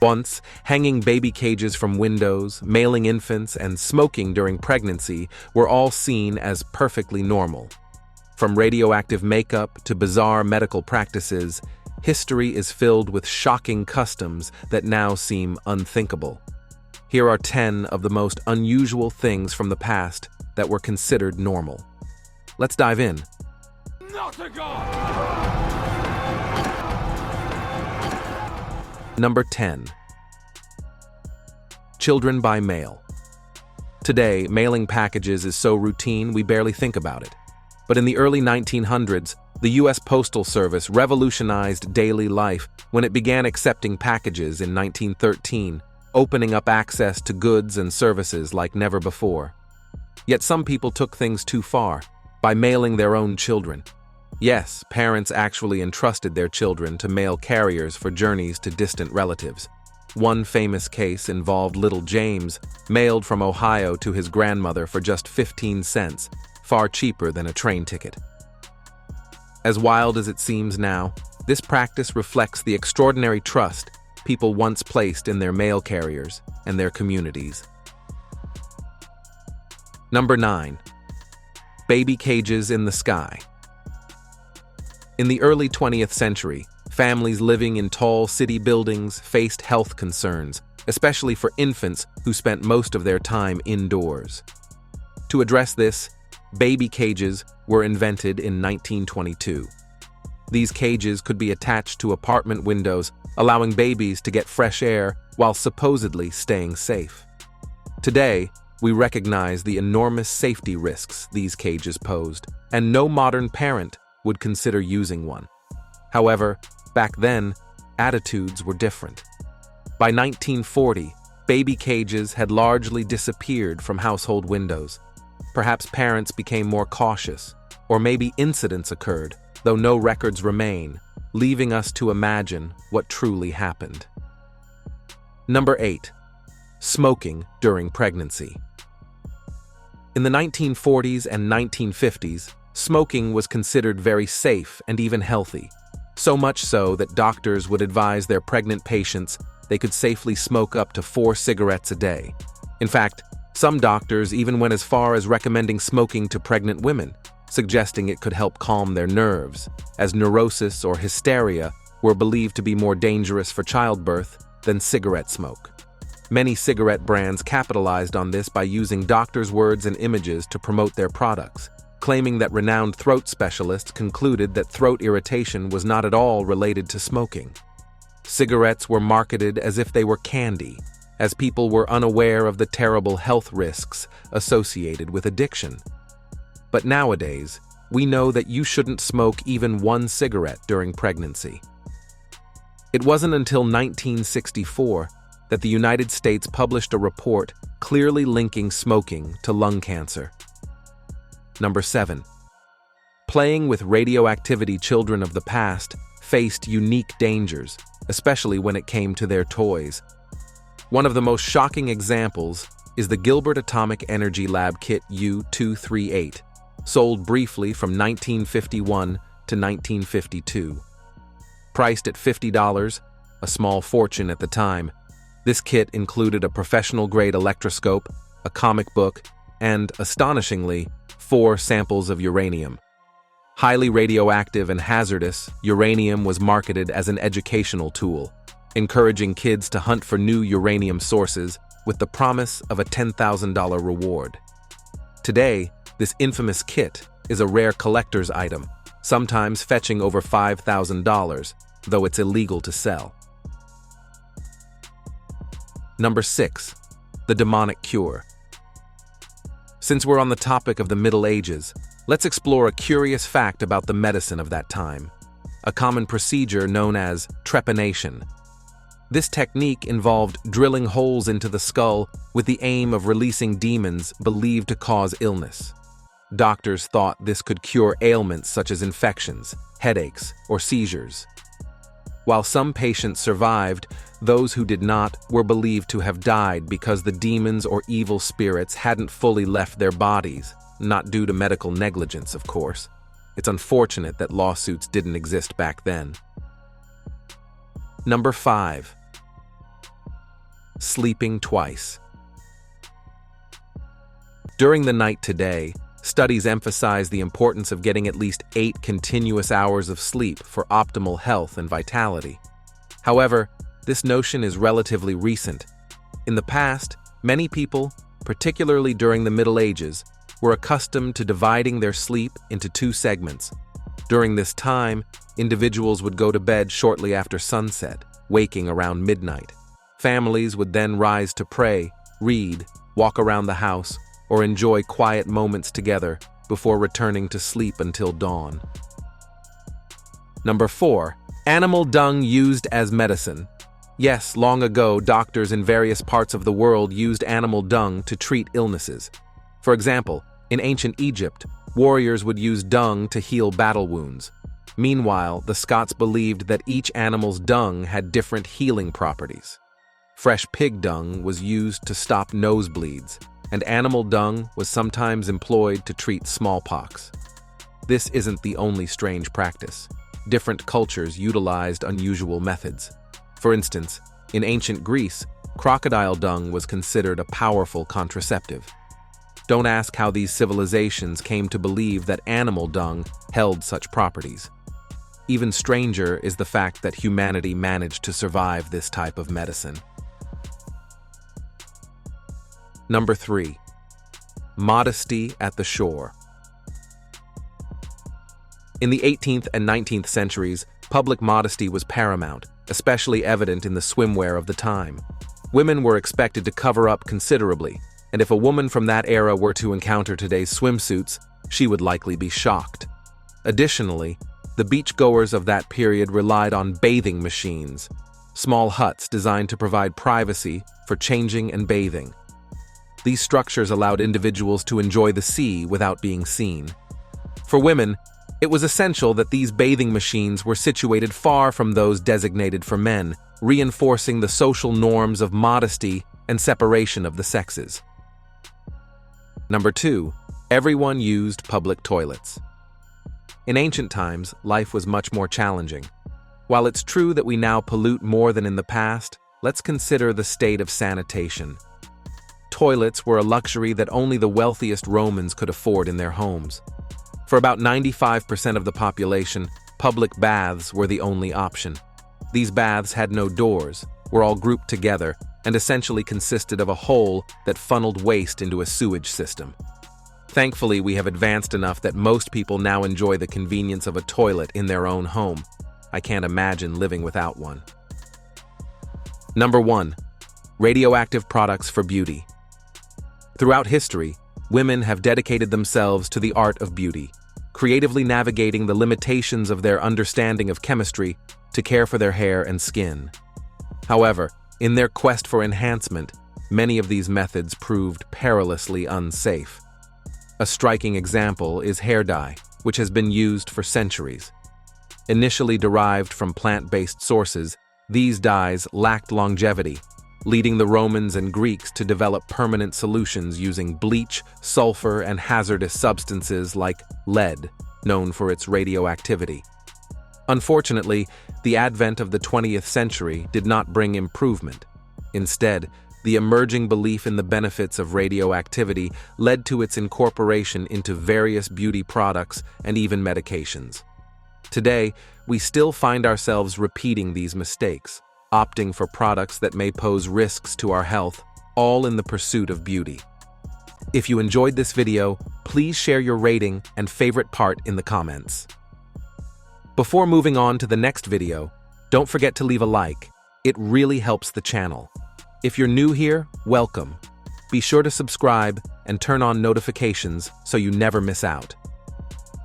Once, hanging baby cages from windows, mailing infants, and smoking during pregnancy were all seen as perfectly normal. From radioactive makeup to bizarre medical practices, history is filled with shocking customs that now seem unthinkable. Here are 10 of the most unusual things from the past that were considered normal. Let's dive in. Not a god! Number 10. Children by mail. Today, mailing packages is so routine we barely think about it. But in the early 1900s, the U.S. Postal Service revolutionized daily life when it began accepting packages in 1913, opening up access to goods and services like never before. Yet some people took things too far by mailing their own children. Yes, parents actually entrusted their children to mail carriers for journeys to distant relatives. One famous case involved little James, mailed from Ohio to his grandmother for just 15 cents, far cheaper than a train ticket. As wild as it seems now, this practice reflects the extraordinary trust people once placed in their mail carriers and their communities. Number 9. Baby cages in the sky. In the early 20th century, families living in tall city buildings faced health concerns, especially for infants who spent most of their time indoors. To address this, baby cages were invented in 1922. These cages could be attached to apartment windows, allowing babies to get fresh air while supposedly staying safe. Today, we recognize the enormous safety risks these cages posed, and no modern parent would consider using one. However, back then, attitudes were different. By 1940, baby cages had largely disappeared from household windows. Perhaps parents became more cautious, or maybe incidents occurred, though no records remain, leaving us to imagine what truly happened. Number 8. Smoking during pregnancy. In the 1940s and 1950s, smoking was considered very safe and even healthy, so much so that doctors would advise their pregnant patients they could safely smoke up to 4 cigarettes a day. In fact, some doctors even went as far as recommending smoking to pregnant women, suggesting it could help calm their nerves, as neurosis or hysteria were believed to be more dangerous for childbirth than cigarette smoke. Many cigarette brands capitalized on this by using doctors' words and images to promote their products, claiming that renowned throat specialists concluded that throat irritation was not at all related to smoking. Cigarettes were marketed as if they were candy, as people were unaware of the terrible health risks associated with addiction. But nowadays, we know that you shouldn't smoke even 1 cigarette during pregnancy. It wasn't until 1964 that the United States published a report clearly linking smoking to lung cancer. Number 7. Playing with radioactivity. Children of the past faced unique dangers, especially when it came to their toys. One of the most shocking examples is the Gilbert Atomic Energy Lab Kit U-238, sold briefly from 1951 to 1952. Priced at $50, a small fortune at the time, this kit included a professional-grade electroscope, a comic book, and, astonishingly, 4 samples of uranium. Highly radioactive and hazardous, uranium was marketed as an educational tool, encouraging kids to hunt for new uranium sources with the promise of a $10,000 reward. Today, this infamous kit is a rare collector's item, sometimes fetching over $5,000, though it's illegal to sell. Number 6. The demonic cure. Since we're on the topic of the Middle Ages, let's explore a curious fact about the medicine of that time, a common procedure known as trepanation. This technique involved drilling holes into the skull with the aim of releasing demons believed to cause illness. Doctors thought this could cure ailments such as infections, headaches, or seizures. While some patients survived, those who did not were believed to have died because the demons or evil spirits hadn't fully left their bodies, not due to medical negligence, of course. It's unfortunate that lawsuits didn't exist back then. Number 5. sleeping twice. During the night today, studies emphasize the importance of getting at least 8 continuous hours of sleep for optimal health and vitality. However, this notion is relatively recent. In the past, many people, particularly during the Middle Ages, were accustomed to dividing their sleep into 2 segments. During this time, individuals would go to bed shortly after sunset, waking around midnight. Families would then rise to pray, read, walk around the house, or enjoy quiet moments together before returning to sleep until dawn. Number 4. Animal dung used as medicine. Yes, long ago, doctors in various parts of the world used animal dung to treat illnesses. For example, in ancient Egypt, warriors would use dung to heal battle wounds. Meanwhile, the Scots believed that each animal's dung had different healing properties. Fresh pig dung was used to stop nosebleeds, and animal dung was sometimes employed to treat smallpox. This isn't the only strange practice. Different cultures utilized unusual methods. For instance, in ancient Greece, crocodile dung was considered a powerful contraceptive. Don't ask how these civilizations came to believe that animal dung held such properties. Even stranger is the fact that humanity managed to survive this type of medicine. Number 3. Modesty at the Shore. In the 18th and 19th centuries, public modesty was paramount, especially evident in the swimwear of the time. Women were expected to cover up considerably, and if a woman from that era were to encounter today's swimsuits, she would likely be shocked. Additionally, the beachgoers of that period relied on bathing machines, small huts designed to provide privacy for changing and bathing. These structures allowed individuals to enjoy the sea without being seen. For women, it was essential that these bathing machines were situated far from those designated for men, reinforcing the social norms of modesty and separation of the sexes. Number 2. Everyone used public toilets. In ancient times, life was much more challenging. While it's true that we now pollute more than in the past, let's consider the state of sanitation. Toilets were a luxury that only the wealthiest Romans could afford in their homes. For about 95% of the population, public baths were the only option. These baths had no doors, were all grouped together, and essentially consisted of a hole that funneled waste into a sewage system. Thankfully, we have advanced enough that most people now enjoy the convenience of a toilet in their own home. I can't imagine living without one. Number 1. Radioactive products for beauty. Throughout history, women have dedicated themselves to the art of beauty, creatively navigating the limitations of their understanding of chemistry to care for their hair and skin. However, in their quest for enhancement, many of these methods proved perilously unsafe. A striking example is hair dye, which has been used for centuries. Initially derived from plant-based sources, these dyes lacked longevity, leading the Romans and Greeks to develop permanent solutions using bleach, sulfur, and hazardous substances like lead, known for its radioactivity. Unfortunately, the advent of the 20th century did not bring improvement. Instead, the emerging belief in the benefits of radioactivity led to its incorporation into various beauty products and even medications. Today, we still find ourselves repeating these mistakes, opting for products that may pose risks to our health, all in the pursuit of beauty. If you enjoyed this video, please share your rating and favorite part in the comments. Before moving on to the next video, don't forget to leave a like. It really helps the channel. If you're new here, welcome. Be sure to subscribe and turn on notifications so you never miss out.